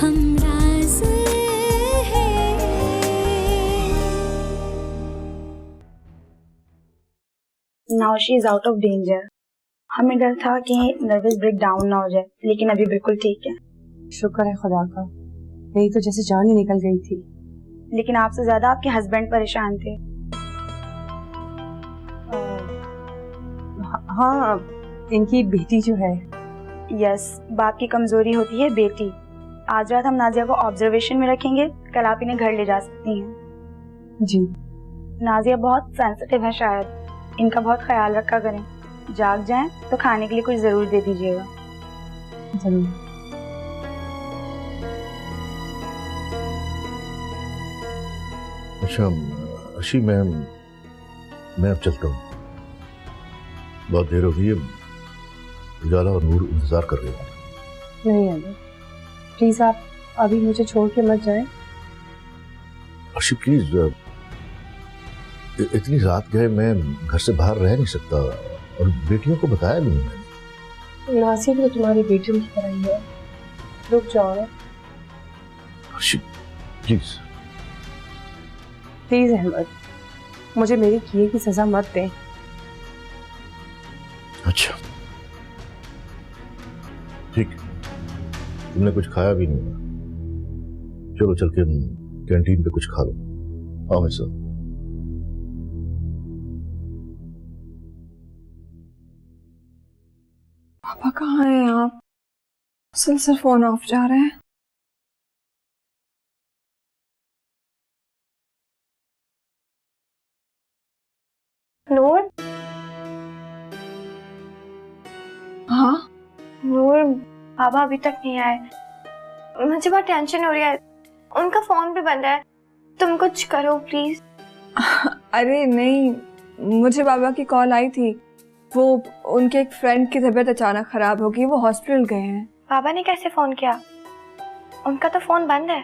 हमराज़ है। Now she is out of danger. हमें डर था कि नर्वस ब्रेक डाउन ना हो जाए, लेकिन अभी बिल्कुल ठीक है। शुक्र है खुदा का, नहीं तो जैसे जान ही निकल गई थी। लेकिन आपसे ज्यादा आपके हस्बैंड परेशान थे। हाँ, इनकी बेटी जो है। यस, बाप की कमजोरी होती है बेटी। आज रात हम नाजिया को ऑब्जर्वेशन में रखेंगे, कल आप इन्हें घर ले जा सकती हैं। जी। नाजिया बहुत सेंसिटिव है, शायद इनका बहुत ख्याल रखा करें। जाग जाएं तो खाने के लिए कुछ जरूर दे दीजिएगा। जरूर। अच्छा अर्शी, मैं अब चलता हूँ, बहुत देर हो गई है। उजाला और नूर इंतजार कर रहे हैं। नहीं अभी, प्लीज आप अभी मुझे छोड़ के मत जाएं। अर्शी प्लीज, इतनी रात गए, मैं घर से बाहर रह नहीं सकता, और बेटियों को बताया भी नहीं मैंने। नासिर तो तुम्हारी बेटियों की तरह ही है, रुक जाओ ना। अर्शी प्लीज। प्लीज अहमद, मुझे मेरे किए की सजा मत दें। अच्छा ठीक, तुमने कुछ खाया भी नहीं होगा, चलो चल के कैंटीन पे कुछ खा लो। आओ मेरे साथ। पापा कहाँ हैं आप? मुसलसल फोन ऑफ जा रहा है। नूर, हाँ नूर, पापा अभी तक नहीं आए। मुझे बहुत टेंशन हो रही है। उनका फोन भी बंद है। तुम कुछ करो प्लीज। अरे नहीं, मुझे बाबा की कॉल आई थी। वो उनके एक फ्रेंड की तबीयत अचानक खराब हो गई, वो हॉस्पिटल गए हैं। पापा ने कैसे फोन किया? उनका तो फोन बंद है।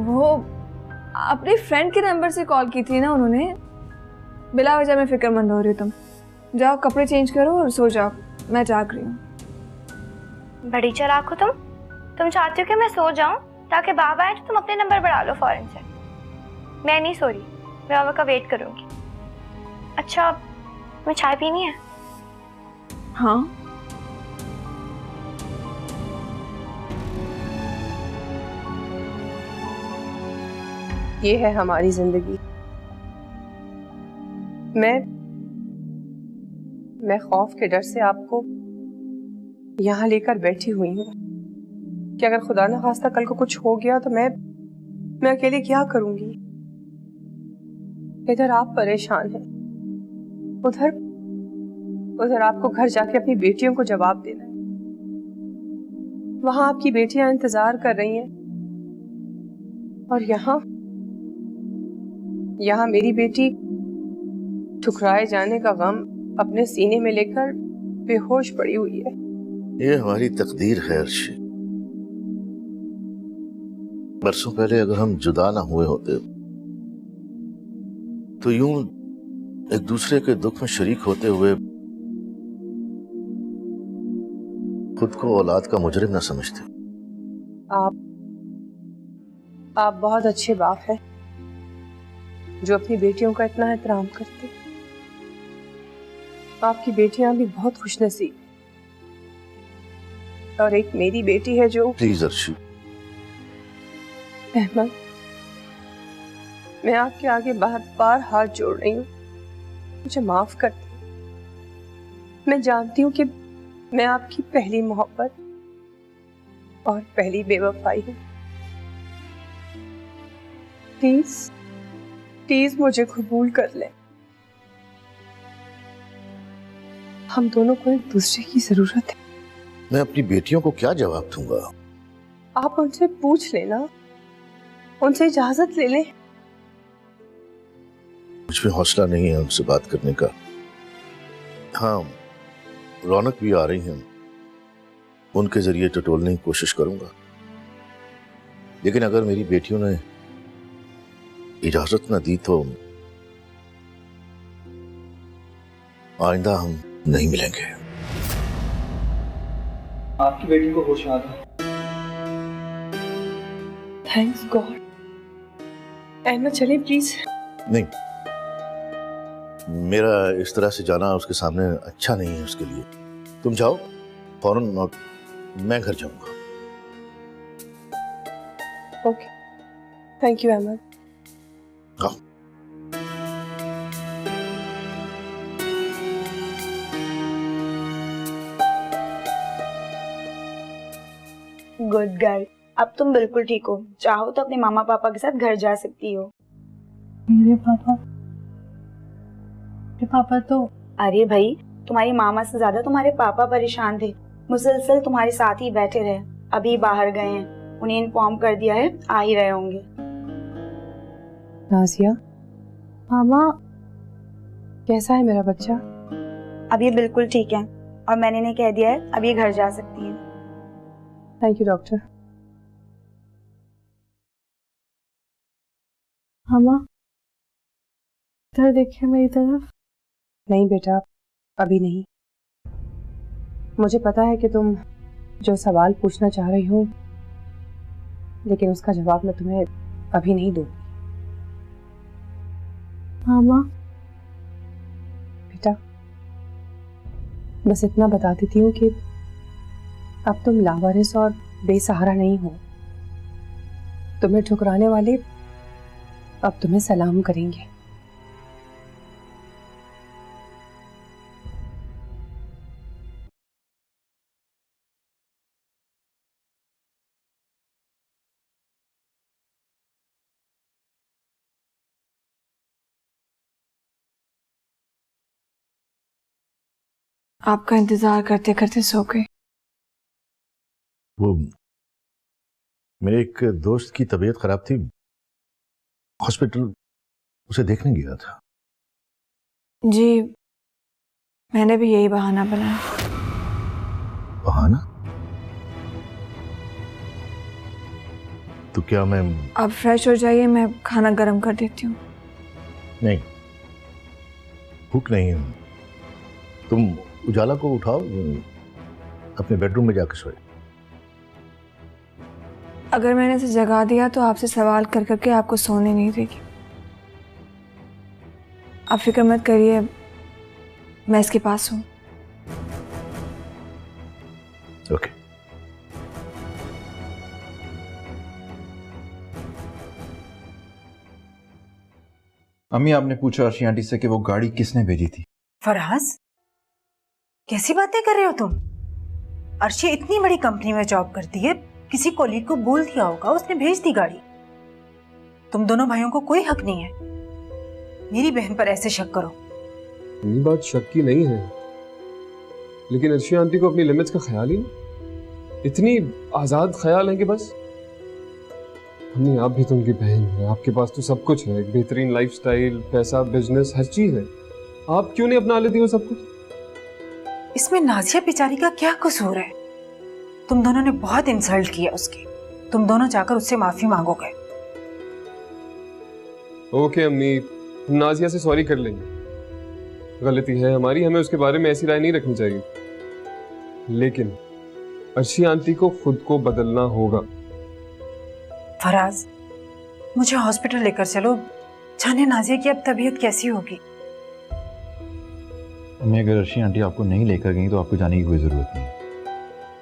वो अपने फ्रेंड के नंबर से कॉल की थी ना उन्होंने। बिला वजह में फिक्रमंद हो रही हो तुम। जाओ कपड़े चेंज करो और सो जाओ, मैं जाग रही हूँ। बड़ी चालाक हो तुम चाहती हो कि मैं सो जाऊं ताकि बाबा आए तो तुम अपने नंबर बढ़ा लो फौरन से। मैं नहीं सो रही, मैं बाबा का वेट करूंगी। अच्छा, तुम्हें चाय पीनी है? हाँ। ये है हमारी जिंदगी। मैं खौफ के डर से आपको यहाँ लेकर बैठी हुई हूँ कि अगर खुदा न खास्ता कल को कुछ हो गया तो मैं अकेले क्या करूंगी। इधर आप परेशान हैं, उधर आपको घर जाके अपनी बेटियों को जवाब देना है। वहां आपकी बेटियां इंतजार कर रही हैं, और यहाँ मेरी बेटी ठुकराए जाने का गम अपने सीने में लेकर बेहोश पड़ी हुई है। ये हमारी तकदीर है अर्शी। बरसों पहले अगर हम जुदा ना हुए होते तो यूं एक दूसरे के दुख में शरीक होते हुए खुद को औलाद का मुजरिम ना समझते। आप बहुत अच्छे बाप हैं जो अपनी बेटियों का इतना एहतराम करते। आपकी बेटियां भी बहुत खुशनसीब, और एक मेरी बेटी है जो। प्लीज अर्शी। अहमद, मैं आपके आगे बार बार हाथ जोड़ रही हूँ, मुझे माफ कर दे। मैं जानती हूँ कि मैं आपकी पहली मोहब्बत और पहली बेवफाई हूँ। प्लीज मुझे कबूल कर ले। हम दोनों को एक दूसरे की जरूरत है। मैं अपनी बेटियों को क्या जवाब दूंगा? आप उनसे पूछ लेना, उनसे इजाजत ले लें। मुझ में हौसला नहीं है उनसे बात करने का। हाँ, रौनक भी आ रही हैं, उनके जरिए टटोलने की कोशिश करूंगा, लेकिन अगर मेरी बेटियों ने इजाजत न दी तो आइंदा हम नहीं मिलेंगे। आपकी बेटी को होश आ गया। Thanks God. अहमद चले प्लीज। नहीं, मेरा इस तरह से जाना उसके सामने अच्छा नहीं है उसके लिए। तुम जाओ फौरन और मैं घर जाऊंगा। Okay, thank you Ahmad. हाँ। गुड गर्ल, अब तुम बिल्कुल ठीक हो। चाहो तो अपने मामा पापा के साथ घर जा सकती हो। मेरे पापा तो अरे भाई, तुम्हारी मामा से ज्यादा तुम्हारे पापा परेशान थे। मुसलसल तुम्हारे साथ ही बैठे रहे। अभी बाहर गए हैं, उन्हें इन्फॉर्म कर दिया है, आ ही रहे होंगे। नाजिया, मामा कैसा है मेरा बच्चा? अब ये बिल्कुल ठीक है और मैंने इन्हें कह दिया है अब ये घर जा सकती हैं। Thank you doctor. मामा इधर देखिए मेरी तरफ। नहीं बेटा, अभी नहीं। मुझे पता है कि तुम जो सवाल पूछना चाह रही हो, लेकिन उसका जवाब मैं तुम्हें अभी नहीं दूंगी। मामा बेटा, बस इतना बता देती हूँ कि अब तुम लावारिस और बेसहारा नहीं हो। तुम्हें ठुकराने वाले अब तुम्हें सलाम करेंगे। आपका इंतजार करते करते सो गए। वो मेरे एक दोस्त की तबीयत खराब थी, हॉस्पिटल उसे देखने गया था। जी, मैंने भी यही बहाना बनाया। बहाना? तो क्या मैं? आप फ्रेश हो जाइए, मैं खाना गर्म कर देती हूँ। नहीं, भूख नहीं है। तुम उजाला को उठाओ, अपने बेडरूम में जाकर सोए। अगर मैंने इसे जगा दिया तो आपसे सवाल कर करके आपको सोने नहीं देगी। आप फिक्र मत करिए, मैं इसके पास हूँ। ओके। अम्मी, आपने पूछा अर्शी आंटी से कि वो गाड़ी किसने भेजी थी? फराज, कैसी बातें कर रहे हो तुम? अर्शी इतनी बड़ी कंपनी में जॉब करती है, किसी कोलीग को बोल दिया होगा, उसने भेज दी गाड़ी। तुम दोनों भाइयों को कोई हक नहीं है मेरी बहन पर ऐसे शक करो। ये बात शक की नहीं है, लेकिन अर्शी आंटी को अपनी लिमिट्स का ख्याल ही नहीं। इतनी आजाद ख्याल है कि बस। अम्मी, आप भी तो उनकी बहन है, आपके पास तो सब कुछ है, एक बेहतरीन लाइफस्टाइल, पैसा, बिजनेस, हर चीज है। आप क्यों नहीं अपना लेती हो सब कुछ? इसमें नाजिया बेचारी का क्या कसूर है? तुम दोनों ने बहुत इंसल्ट किया उसकी। तुम दोनों जाकर उससे माफी मांगोगे। ओके अम्मी, हम नाजिया से सॉरी कर लेंगे। गलती है हमारी, हमें उसके बारे में ऐसी राय नहीं रखनी चाहिए। लेकिन अर्शी आंटी को खुद को बदलना होगा। फराज, मुझे हॉस्पिटल लेकर चलो, जाने नाजिया की अब तबीयत कैसी होगी। अम्मी, अगर अर्शी आंटी आपको नहीं लेकर गई तो आपको जाने की कोई जरूरत नहीं।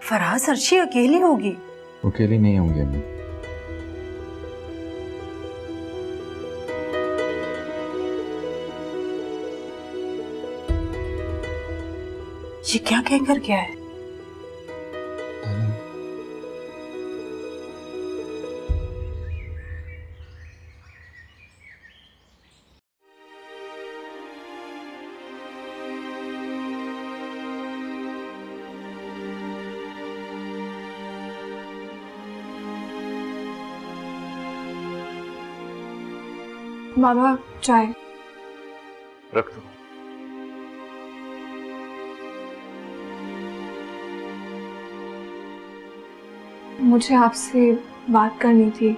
फराज, अर्शी अकेली होगी। अकेली नहीं होंगी अम्मी। ये क्या कहकर गया है? बाबा, चाय। रख दो। मुझे आपसे बात करनी थी।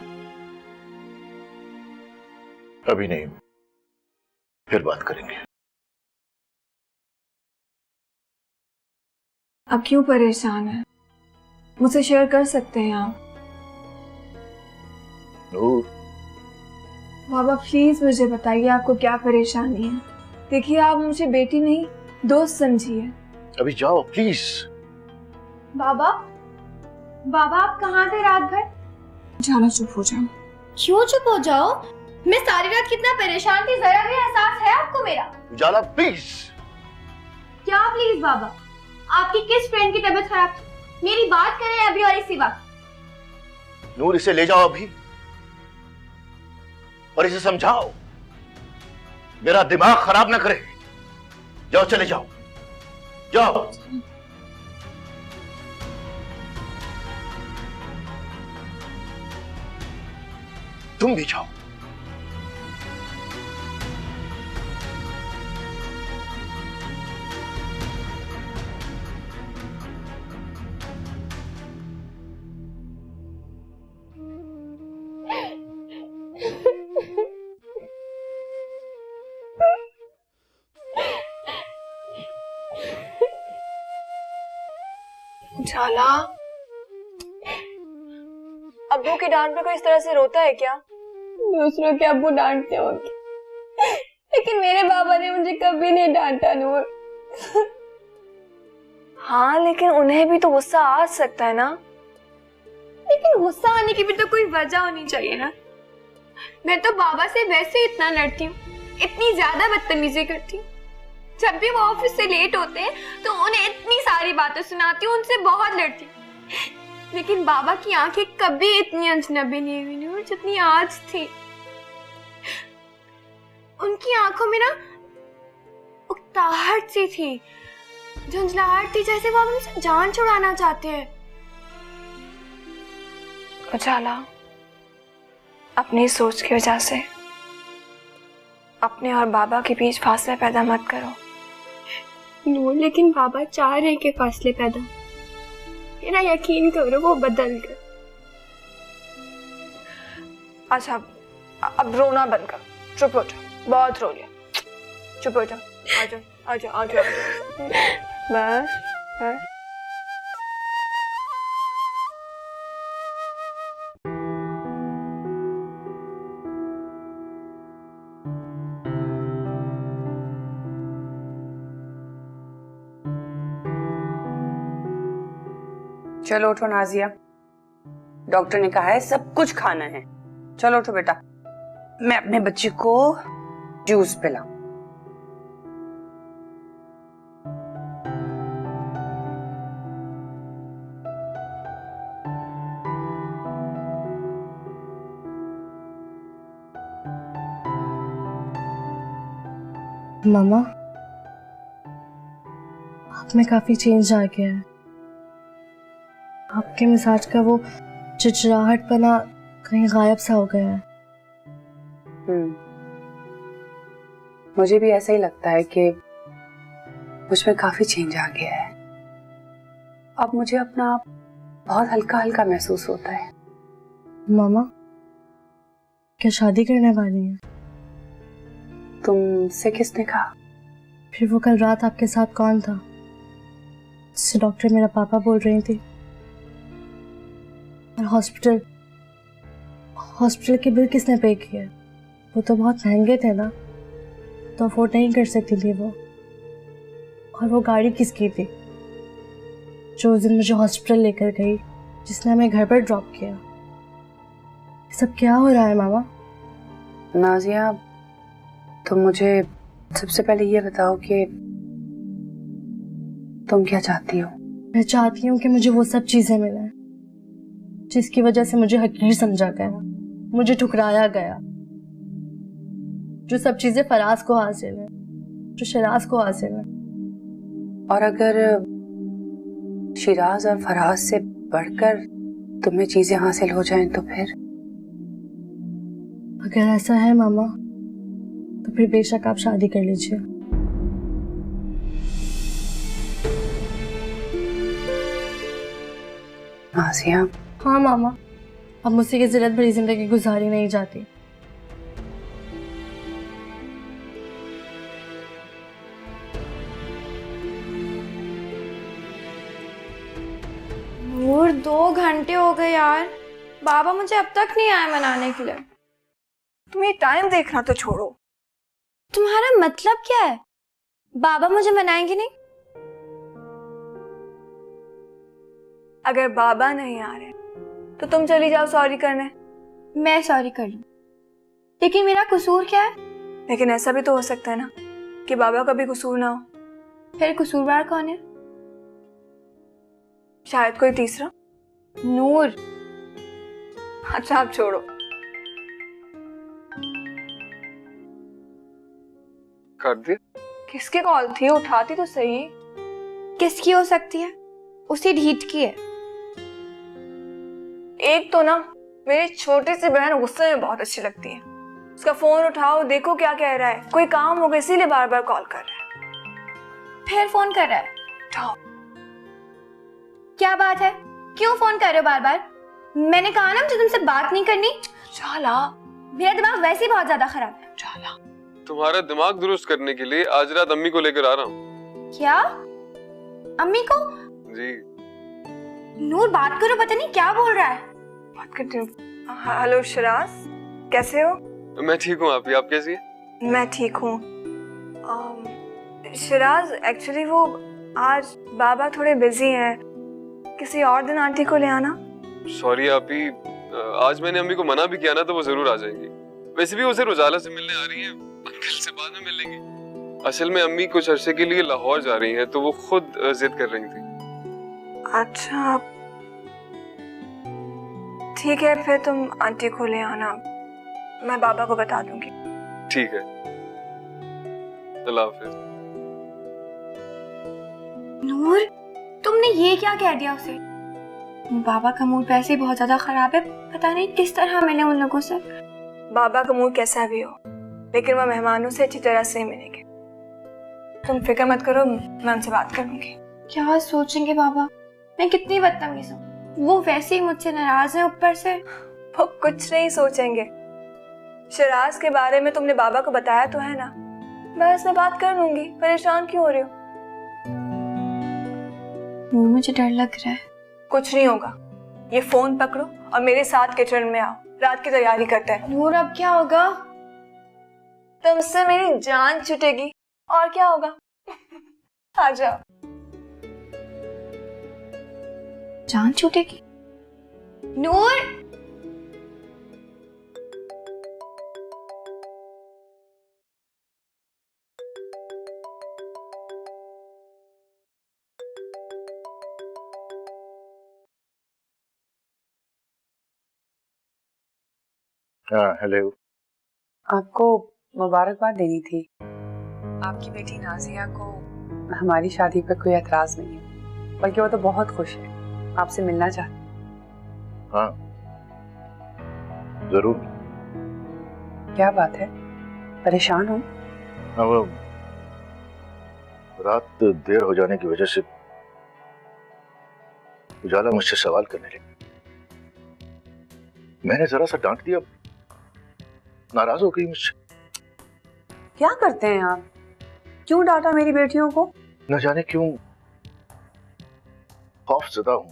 अभी नहीं, फिर बात करेंगे। अब क्यों परेशान है? मुझसे शेयर कर सकते हैं आप। नूर, बाबा प्लीज मुझे बताइए आपको क्या परेशानी है। देखिए आप मुझे बेटी नहीं दोस्त समझिए। अभी जाओ प्लीज। बाबा, बाबा आप कहाँ थे रात भर? जाला चुप हो जाओ। क्यों चुप हो जाओ? मैं सारी रात कितना परेशान थी, जरा भी एहसास है आपको मेरा? उजाला प्लीज। क्या प्लीज बाबा? आपकी किस फ्रेंड की तबीयत खराब थी? मेरी बात करें अभी और इसी वक्त। नूर, इसे ले जाओ अभी और इसे समझाओ, मेरा दिमाग खराब ना करे। जाओ, चले जाओ, जाओ। तुम भी जाओ। जाला, अब्बू की डांट पे कोई इस तरह से रोता है क्या? दूसरों के अब्बू डांटते होंगे, लेकिन मेरे बाबा ने मुझे कभी नहीं डांटा नूर। हाँ लेकिन उन्हें भी तो गुस्सा आ सकता है ना। लेकिन गुस्सा आने की भी तो कोई वजह होनी चाहिए ना। मैं तो बाबा से वैसे इतना लड़ती हूँ, इतनी ज्यादा बदतमीजी करती हूँ। जब भी वो ऑफिस से लेट होते हैं तो उन्हें इतनी सारी बातें सुनाती हूँ, उनसे बहुत लड़ती हूँ। लेकिन बाबा की आंखें कभी इतनी अजनबी नहीं हुई नूर जितनी आज थी। उनकी आंखों में ना उकताहट सी थी, झुंझलाहट थी, जैसे वो हमसे जान छुड़ाना चाहते हैं। उजाला, अपनी सोच की वजह से अपने और बाबा के बीच फासला पैदा मत करो। नूर, लेकिन बाबा चाह रहे कि फासले पैदा, मेरा यकीन करो वो बदल गए। अच्छा अब रोना बंद करो, चुप हो जाओ, बहुत रो लिया, चुप हो जाओ, आ जाओ आ जाओ आ जाओ, बस बस। चलो उठो नाजिया, डॉक्टर ने कहा है सब कुछ खाना है। चलो उठो बेटा, मैं अपने बच्चे को जूस पिलाऊं। मामा, आप में काफी चेंज आ गया है। आपके मिजाज का वो चिड़चिड़ाहटपना कहीं गायब सा हो गया है। मुझे भी ऐसा ही लगता है कि मुझ में काफी चेंज आ गया है। अब मुझे अपना आप बहुत हल्का हल्का महसूस होता है। मामा, क्या शादी करने वाली है? तुमसे किसने कहा? फिर वो कल रात आपके साथ कौन था जिससे डॉक्टर मेरा पापा बोल रही थी? और हॉस्पिटल के बिल किसने पे किए? वो तो बहुत महंगे थे ना, तो अफोर्ड नहीं कर सकती थी वो। और वो गाड़ी किसकी थी जो उस दिन मुझे हॉस्पिटल लेकर गई, जिसने हमें घर पर ड्रॉप किया? ये सब क्या हो रहा है मामा? नाजिया, तुम मुझे सबसे पहले ये बताओ कि तुम क्या चाहती हो? मैं चाहती हूँ कि मुझे वो सब चीजें मिले जिसकी वजह से मुझे हकीर समझा गया, मुझे ठुकराया गया। जो सब चीजें फराज को हासिल है, जो शिराज को हासिल है। और अगर शिराज और फराज से बढ़कर तुम्हें चीजें हासिल हो जाएं तो फिर? अगर ऐसा है मामा तो फिर बेशक आप शादी कर लीजिए। नाजिया। हाँ मामा, अब मुझसे ये जिल्लत भरी जिंदगी गुजारी नहीं जाती। नूर, 2 घंटे हो गए यार, बाबा मुझे अब तक नहीं आए मनाने के लिए। तुम ये टाइम देखना तो छोड़ो। तुम्हारा मतलब क्या है? बाबा मुझे मनाएंगे नहीं? अगर बाबा नहीं आ रहे तो तुम चली जाओ सॉरी करने। मैं सॉरी कर लूं, लेकिन मेरा कसूर क्या है? लेकिन ऐसा भी तो हो सकता है ना कि बाबा का भी कसूर ना हो। फिर कसूरवार कौन है? शायद कोई तीसरा। नूर। अच्छा आप छोड़ो। कर दिया? किसकी कॉल थी? उठाती तो सही। किसकी हो सकती है? उसी ढीठ की है। एक तो ना मेरी छोटी सी बहन गुस्से में बहुत अच्छी लगती है। उसका फोन उठाओ, देखो क्या कह रहा है, कोई काम होगा इसीलिए बार बार कॉल कर रहा है। फिर फोन कर रहा है? उठाओ। क्या बात है? क्यों फोन कर रहे हो बार बार? मैंने कहा ना मुझे तुमसे बात नहीं करनी। चाला, मेरा दिमाग वैसे ही बहुत ज्यादा खराब है। चाला, तुम्हारा दिमाग दुरुस्त करने के लिए आज रात अम्मी को लेकर आ रहा हूँ। क्या? अम्मी को? जी। नूर बात करो, पता नहीं क्या बोल रहा है। बात करती हूँ। हेलो शिराज, कैसे हो? मैं ठीक हूँ, आप कैसी हैं? मैं ठीक हूँ। शिराज एक्चुअली वो आज बाबा थोड़े बिजी हैं, किसी और दिन आंटी को ले आना। सॉरी आपी, आज मैंने अम्मी को मना भी किया ना तो वो जरूर आ जाएंगी। वैसे भी उसे रोजाला से मिलने आ रही है, अंकल से बाद में मिल लेंगी। असल में अम्मी कुछ अरसे के लिए लाहौर जा रही हैं तो वो खुद जिद कर रही थी। अच्छा ठीक है, फिर तुम आंटी को ले आना, मैं बाबा को बता दूंगी। ठीक है, अल्लाह हाफिज। नूर, तुमने ये क्या कह दिया उसे? बाबा का मूड वैसे ही बहुत ज्यादा खराब है, पता नहीं किस तरह मिले उन लोगों से। बाबा का मूड कैसा भी हो, लेकिन वह मेहमानों से अच्छी तरह से मिलेंगे। तुम फिक्र मत करो, मैं उनसे बात करूंगी। क्या सोचेंगे बाबा? मैं कितनी बदतमीज हूँ। वो वैसे ही मुझसे नाराज है, ऊपर से वो कुछ नहीं सोचेंगे। शिराज के बारे में तुमने बाबा को बताया तो है ना? बस मैं बात कर लूंगी, परेशान क्यों हो रही हो? मुझे डर लग रहा है। कुछ नहीं होगा, ये फोन पकड़ो और मेरे साथ किचन में आओ, रात की तैयारी करते हैं। नूर अब क्या होगा? तुमसे मेरी जान छूटेगी, और क्या होगा? आ जाओ। जान छूटेगी? नूर, हाँ हेलो। आपको मुबारकबाद देनी थी। आपकी बेटी नाजिया को हमारी शादी पर कोई एतराज नहीं है, बल्कि वो तो बहुत खुश है, आपसे मिलना चाहती। हाँ जरूर। क्या बात है, परेशान हो? हाँ, वो रात देर हो जाने की वजह से उजाला मुझसे सवाल करने लगी। मैंने जरा सा डांट दिया, नाराज हो गई मुझसे। क्या करते हैं आप? क्यों डांटा मेरी बेटियों को? न जाने क्यों खौफजदा हूं।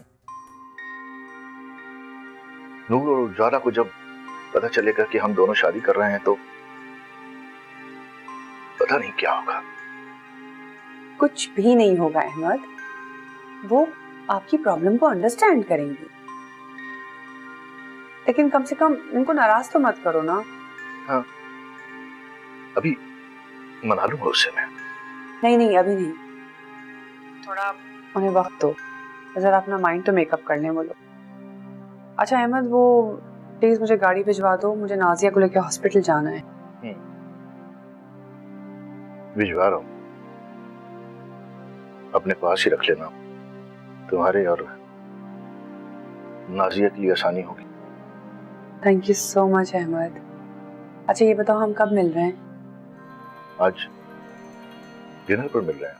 नूर और उजाला को जब पता चलेगा कि हम दोनों शादी कर रहे हैं तो पता नहीं क्या होगा। कुछ भी नहीं होगा अहमद, वो आपकी प्रॉब्लम को अंडरस्टैंड करेंगी, लेकिन कम से कम उनको नाराज तो मत करो ना। हाँ अभी मना लूंगा उससे मैं। नहीं नहीं अभी नहीं, थोड़ा उन्हें वक्त दो, जरा अपना माइंड तो मेकअप करने बोलो। अच्छा अहमद, वो प्लीज मुझे गाड़ी भिजवा दो, मुझे नाजिया को लेकर हॉस्पिटल जाना है। भिजवा रहा हूं, अपने पास ही रख लेना, तुम्हारे और नाजिया के लिए आसानी होगी। Thank you so much Ahmad. अच्छा ये बताओ, हम कब मिल रहे हैं? आज डिनर पर मिल रहे हैं।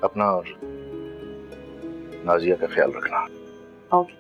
अपना और नाजिया का ख्याल रखना। ओके।